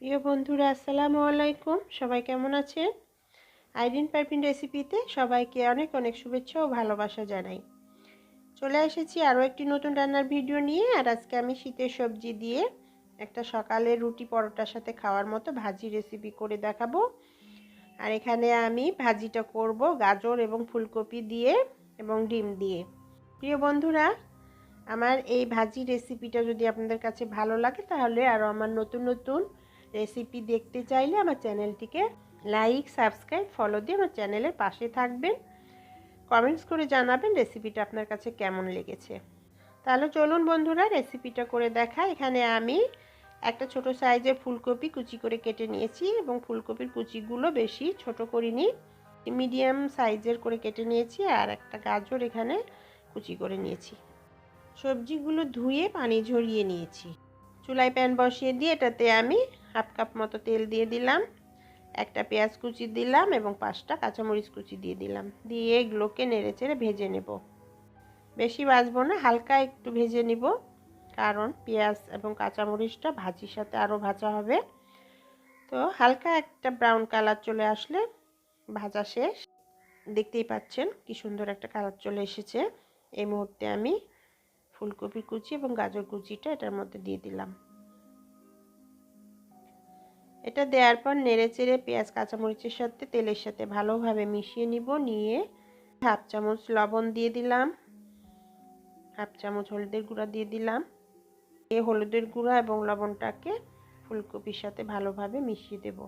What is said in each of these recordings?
প্রিয় বন্ধুরা, আসসালামু আলাইকুম। সবাই কেমন আছেন? আইরিন পারভিন রেসিপিতে সবাইকে অনেক অনেক শুভেচ্ছা ও ভালোবাসা জানাই। চলে এসেছি আরও একটি নতুন রান্নার ভিডিও নিয়ে। আর আজকে আমি শীতের সবজি দিয়ে একটা সকালে রুটি পরোটার সাথে খাওয়ার মতো ভাজি রেসিপি করে দেখাবো। আর এখানে আমি ভাজিটা করব গাজর এবং ফুলকপি দিয়ে এবং ডিম দিয়ে। প্রিয় বন্ধুরা, আমার এই ভাজি রেসিপিটা যদি আপনাদের কাছে ভালো লাগে তাহলে আরও আমার নতুন নতুন রেসিপি দেখতে চাইলে আমার চ্যানেলটিকে লাইক, সাবস্ক্রাইব, ফলো দিয়ে আমার চ্যানেলের পাশে থাকবেন। কমেন্টস করে জানাবেন রেসিপিটা আপনার কাছে কেমন লেগেছে। তাহলে চলুন বন্ধুরা, রেসিপিটা করে দেখা। এখানে আমি একটা ছোট সাইজের ফুলকপি কুচি করে কেটে নিয়েছি এবং ফুলকপির কুচিগুলো বেশি ছোট করিনি, মিডিয়াম সাইজের করে কেটে নিয়েছি। আর একটা গাজর এখানে কুচি করে নিয়েছি। সবজিগুলো ধুয়ে পানি ঝরিয়ে নিয়েছি। চুলায় প্যান বসিয়ে দিয়ে এটাতে আমি হাফ কাপ মতো তেল দিয়ে দিলাম, একটা পেঁয়াজ কুচি দিলাম এবং 5টা কাঁচামরিচ কুচি দিয়ে দিলাম। দিয়ে এগুলোকে নেড়েচেড়ে ভেজে নেব। বেশি ভাজবো না, হালকা একটু ভেজে নিব, কারণ পেঁয়াজ এবং কাঁচামরিচটা ভাজির সাথে আরও ভাজা হবে। তো হালকা একটা ব্রাউন কালার চলে আসলে ভাজা শেষ। দেখতেই পাচ্ছেন কি সুন্দর একটা কালার চলে এসেছে। এই মুহূর্তে আমি ফুলকপি কুচি এবং গাজর কুচিটা এটার মধ্যে দিয়ে দিলাম। এটা দেওয়ার পর নেড়েচেড়ে পেঁয়াজ কাঁচামরিচের সাথে তেলের সাথে ভালোভাবে মিশিয়ে নিব। নিয়ে হাফ চামচ লবণ দিয়ে দিলাম, হাফ চামচ হলুদের গুঁড়া দিয়ে দিলাম। এই হলুদের গুঁড়া এবং লবণটাকে ফুলকপির সাথে ভালোভাবে মিশিয়ে দেব।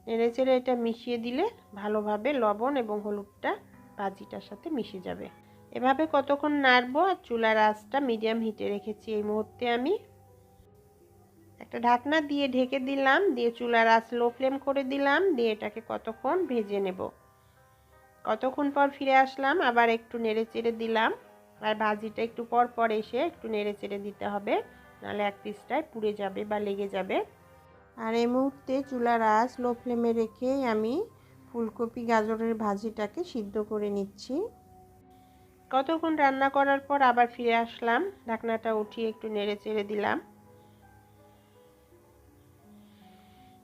নেড়েচেড়ে এটা মিশিয়ে দিলে ভালোভাবে লবণ এবং হলুদটা ভাজিটার সাথে মিশে যাবে। এভাবে কতক্ষণ নাড়বো। আর চুলার আঁচটা মিডিয়াম হিটে রেখেছি। এই মুহূর্তে আমি একটা ঢাকনা দিয়ে ঢেকে দিলাম, দিয়ে চুলার আঁচ লো ফ্লেম করে দিলাম। দিয়ে এটাকে কতক্ষণ ভেজে নেব। কতক্ষণ পর ফিরে আসলাম, আবার একটু নেড়েচেড়ে দিলাম। আর ভাজিটা একটু পর পর এসে একটু নেড়েচেড়ে দিতে হবে, নাহলে এক পিসটায় পুড়ে যাবে বা লেগে যাবে। আর এই মুহূর্তে চুলার আঁচ লো ফ্লেমে রেখে আমি ফুলকপি গাজরের ভাজিটাকে সিদ্ধ করে নিচ্ছি। কতক্ষণ রান্না করার পর আবার ফিরে আসলাম, ঢাকনাটা উঠিয়ে একটু নেড়েচেড়ে দিলাম।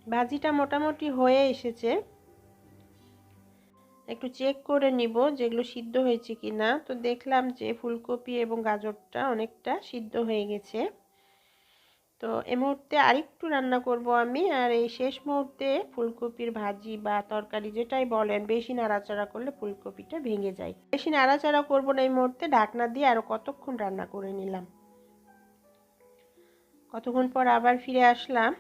ভাজিটা মোটামুটি হয়ে এসেছে। একটু চেক করে নিব যেগুলো সিদ্ধ হয়েছে কিনা। তো দেখলাম যে ফুলকপি এবং গাজরটা অনেকটা সিদ্ধ হয়ে গেছে। তো এই মুহূর্তে আরেকটু রান্না করব আমি। আর এই শেষ মুহূর্তে ফুলকপির ভাজি বা তরকারি যেটাই বলেন, বেশি নাড়াচাড়া করলে ফুলকপিটা ভেঙে যায়। বেশি নাড়াচাড়া করব না। এই মুহূর্তে ঢাকনা দিয়ে আরও কতক্ষণ রান্না করে নিলাম। কতক্ষণ পর আবার ফিরে আসলাম।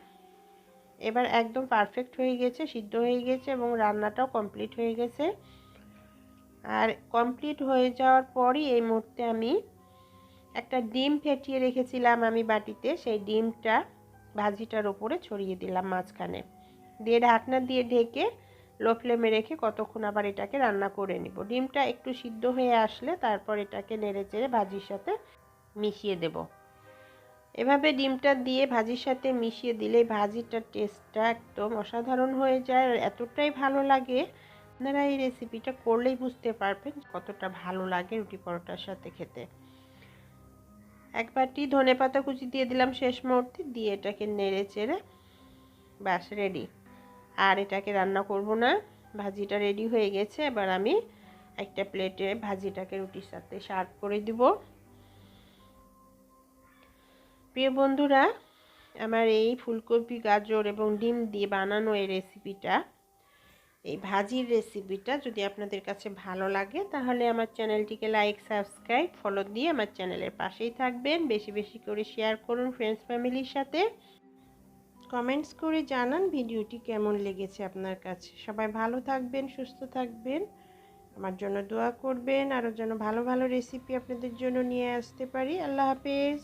এবার একদম পারফেক্ট হয়ে গেছে, সিদ্ধ হয়ে গেছে এবং রান্নাটাও কমপ্লিট হয়ে গেছে। আর কমপ্লিট হয়ে যাওয়ার পরই এই মুহূর্তে আমি একটা ডিম ফেটিয়ে রেখেছিলাম আমি বাটিতে, সেই ডিমটা ভাজিটার ওপরে ছড়িয়ে দিলাম মাঝখানে। দিয়ে ঢাকনা দিয়ে ঢেকে লো ফ্লেমে রেখে কতক্ষণ আবার এটাকে রান্না করে নিব। ডিমটা একটু সিদ্ধ হয়ে আসলে তারপর এটাকে নেড়েচেড়ে ভাজির সাথে মিশিয়ে দেব। এভাবে ডিমটা দিয়ে ভাজির সাথে মিশিয়ে দিলে ভাজিটার টেস্টটা একদম অসাধারণ হয়ে যায়। আর এতটাই ভালো লাগে, আপনারা এই রেসিপিটা করলেই বুঝতে পারবেন কতটা ভালো লাগে রুটি পরোটার সাথে খেতে। এক বাটি ধনেপাতা কুচি দিয়ে দিলাম শেষ মুহূর্তে। দিয়ে এটাকে নেড়ে চেড়ে ব্যাস রেডি। আর এটাকে রান্না করব না, ভাজিটা রেডি হয়ে গেছে। এবার আমি একটা প্লেটে ভাজিটাকে রুটির সাথে সার্ভ করে দিব। প্রিয় বন্ধুরা, আমার এই ফুলকপি গাজর এবং ডিম দিয়ে বানানো এই রেসিপিটা, এই ভাজির রেসিপিটা যদি আপনাদের কাছে ভালো লাগে তাহলে আমার চ্যানেলটিকে লাইক, সাবস্ক্রাইব, ফলো দিয়ে আমার চ্যানেলের পাশেই থাকবেন। বেশি বেশি করে শেয়ার করুন ফ্রেন্ডস ফ্যামিলির সাথে। কমেন্টস করে জানান ভিডিওটি কেমন লেগেছে আপনার কাছে। সবাই ভালো থাকবেন, সুস্থ থাকবেন, আমার জন্য দোয়া করবেন। আরও যেন ভালো ভালো রেসিপি আপনাদের জন্য নিয়ে আসতে পারি। আল্লাহ হাফেজ।